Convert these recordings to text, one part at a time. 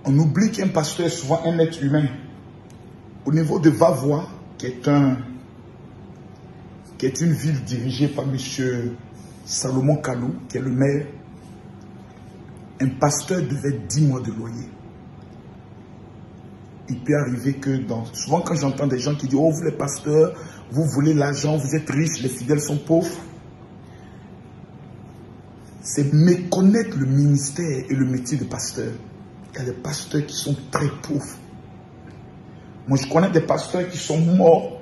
On oublie qu'un pasteur est souvent un être humain. Au niveau de Vavois, qui est une ville dirigée par M. Salomon Kalou, qui est le maire, un pasteur devait 10 mois de loyer. Il peut arriver que souvent quand j'entends des gens qui disent « Oh, vous les pasteurs, vous voulez l'argent, vous êtes riches, les fidèles sont pauvres », c'est méconnaître le ministère et le métier de pasteur. Il y a des pasteurs qui sont très pauvres. Moi, je connais des pasteurs qui sont morts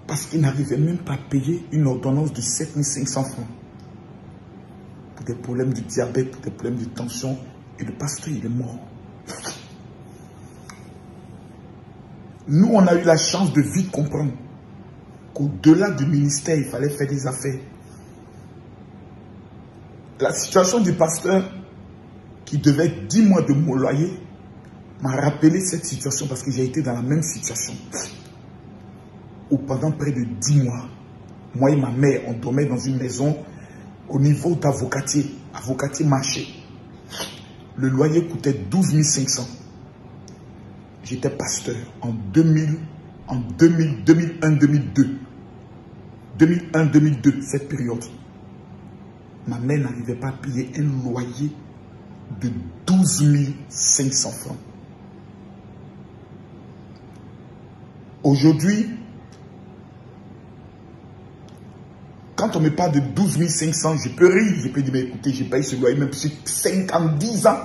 parce qu'ils n'arrivaient même pas à payer une ordonnance de 7500 francs. Pour des problèmes de diabète, pour des problèmes de tension. Et le pasteur, il est mort. Nous, on a eu la chance de vite comprendre qu'au-delà du ministère, il fallait faire des affaires. La situation du pasteur qui devait 10 mois de mon loyer m'a rappelé cette situation parce que j'ai été dans la même situation. Où pendant près de 10 mois, moi et ma mère, on dormait dans une maison au niveau d'Avocatier, Avocatier marché. Le loyer coûtait 12 500. J'étais pasteur en 2001-2002. 2001-2002, cette période. Ma mère n'arrivait pas à payer un loyer de 12 500 francs. Aujourd'hui, quand on me parle de 12 500, je peux rire. Je peux dire, mais écoutez, j'ai payé ce loyer même sur 50 ans.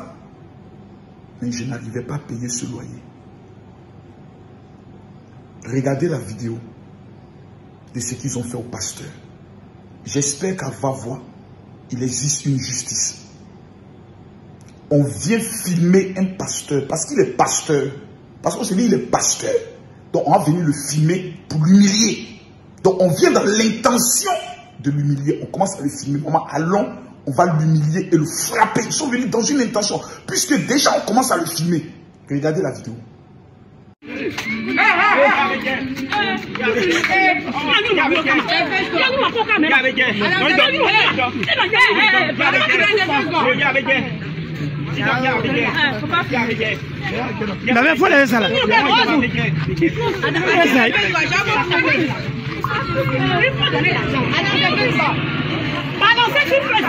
Mais je n'arrivais pas à payer ce loyer. Regardez la vidéo de ce qu'ils ont fait au pasteur. J'espère qu'à Vavois, il existe une justice. On vient filmer un pasteur parce qu'il est pasteur. Parce qu'on se dit qu'il est pasteur. Donc on va venir le filmer pour l'humilier. Donc on vient dans l'intention de l'humilier. On commence à le filmer. Maman, allons, on va l'humilier et le frapper. Ils sont venus dans une intention. Puisque déjà on commence à le filmer. Regardez la vidéo. Il avait faut les salades. Balancez tout le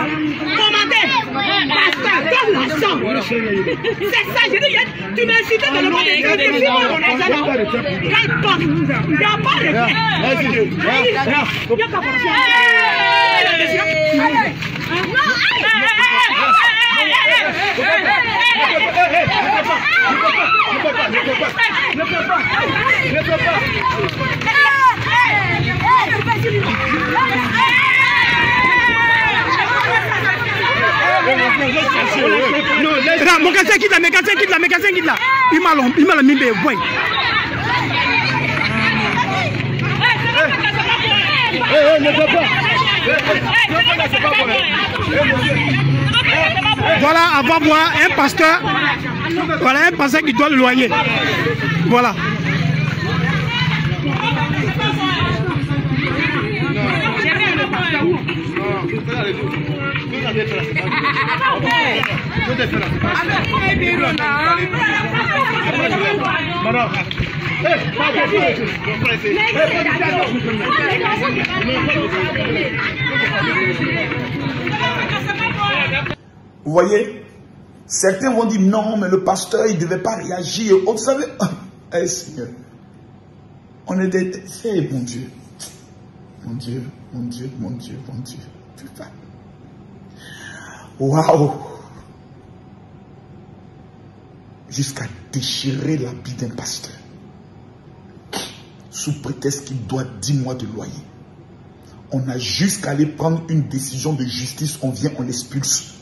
commandez. Pasteur, donne l'argent. C'est ça, je dis, tu m'as incité de demander des filles mon argent. Quelle porte? Il n'y a pas de filles. Il n'y a pas de Mon mécanicien quitte là. Il m'a mis des bois. Voilà, avant moi, un pasteur. Voilà, un pasteur qui doit le loyer. Voilà. Vous voyez, certains vont dire non, mais le pasteur, il ne devait pas réagir. Vous savez, hey, Seigneur, on est des... Hey, mon Dieu. Mon Dieu, mon Dieu, mon Dieu, mon Dieu. Putain. Waouh. Jusqu'à déchirer l'habit d'un pasteur. Sous prétexte qu'il doit 10 mois de loyer. On a jusqu'à aller prendre une décision de justice, on vient, on l'expulse.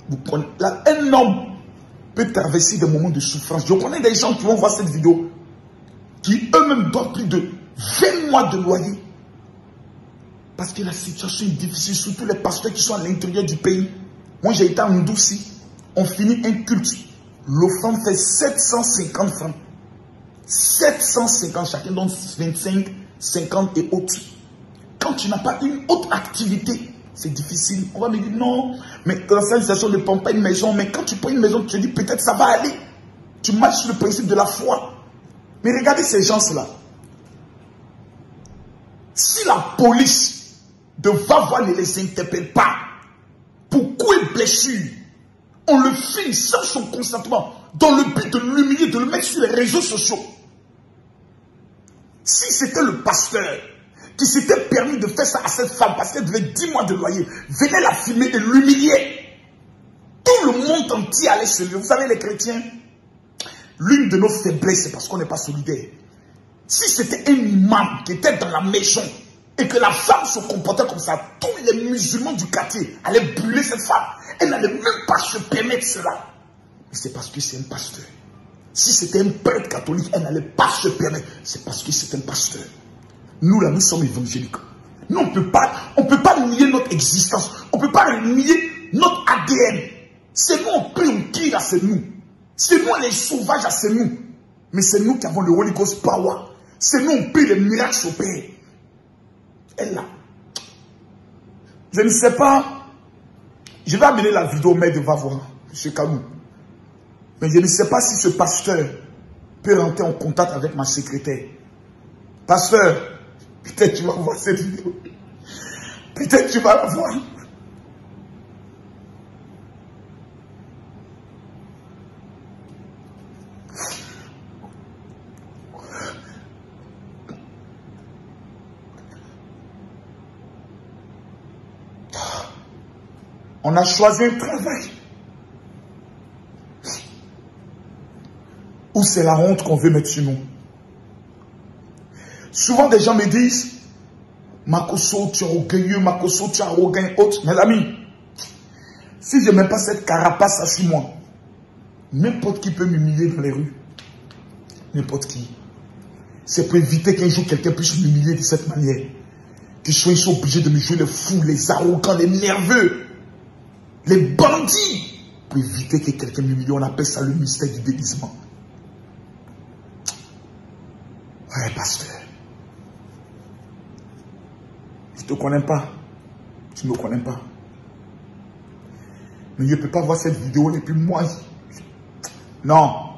Vous prenez, là, un homme peut traverser des moments de souffrance. Je connais des gens qui vont voir cette vidéo, qui eux-mêmes doivent plus de 20 mois de loyer. Parce que la situation est difficile, surtout les pasteurs qui sont à l'intérieur du pays. Moi, j'ai été en Ndouci. On finit un culte. L'offrande fait 750 francs. 750, chacun donne 25, 50 et autres. Quand tu n'as pas une autre activité, c'est difficile. On va me dire non, Mais dans la situation ne prend pas une maison. Mais quand tu prends une maison, tu te dis peut-être ça va aller. Tu marches sur le principe de la foi. Mais regardez ces gens-là. Si la police de Vavois ne les interpelle pas pour coups et blessures, on le filme sans son consentement, dans le but de l'humilier, de le mettre sur les réseaux sociaux. Si c'était le pasteur qui s'était permis de faire ça à cette femme parce qu'elle devait 10 mois de loyer, venait la filmer et l'humilier, tout le monde entier allait se lever. Vous savez les chrétiens, l'une de nos faiblesses c'est parce qu'on n'est pas solidaire. Si c'était un imam qui était dans la maison et que la femme se comportait comme ça, tous les musulmans du quartier allaient brûler cette femme. Elle n'allait même pas se permettre cela. Mais c'est parce que c'est un pasteur. Si c'était un prêtre catholique, elle n'allait pas se permettre. C'est parce que c'est un pasteur. Nous là, nous sommes évangéliques. Nous, on ne peut pas nier notre existence. On ne peut pas nier notre ADN. C'est nous, on prie, on crie, là, c'est nous. C'est nous les sauvages, là, c'est nous. Mais c'est nous qui avons le Holy Ghost Power. C'est nous, on prie, les miracles s'opèrent. Elle là. Je ne sais pas. Je vais amener la vidéo au maire de Vavois, M. Kamou. Mais je ne sais pas si ce pasteur peut rentrer en contact avec ma secrétaire. Pasteur, peut-être tu vas voir cette vidéo. Peut-être tu vas la voir. On a choisi un travail où c'est la honte qu'on veut mettre sur nous. Souvent, des gens me disent, Makoso, tu es orgueilleux, Makoso, tu es arrogant, autre. Mes amis, si je ne mets pas cette carapace sur moi, n'importe qui peut m'humilier dans les rues. N'importe qui. C'est pour éviter qu'un jour quelqu'un puisse m'humilier de cette manière. Qu'ils soient obligés de me jouer les fous, les arrogants, les nerveux. Les bandits, pour éviter que quelqu'un m'humilie, on appelle ça le mystère du déguisement. Ouais, pasteur. Je ne te connais pas. Tu ne me connais pas. Mais je ne peux pas voir cette vidéo et puis moi. Non.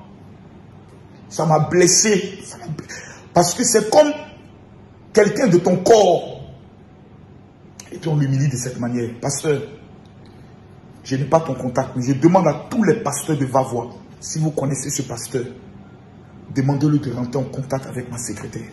Ça m'a blessé. Parce que c'est comme quelqu'un de ton corps. Et puis on l'humilie de cette manière. Pasteur. Je n'ai pas ton contact, mais je demande à tous les pasteurs de Vavois, si vous connaissez ce pasteur, demandez-le de rentrer en contact avec ma secrétaire.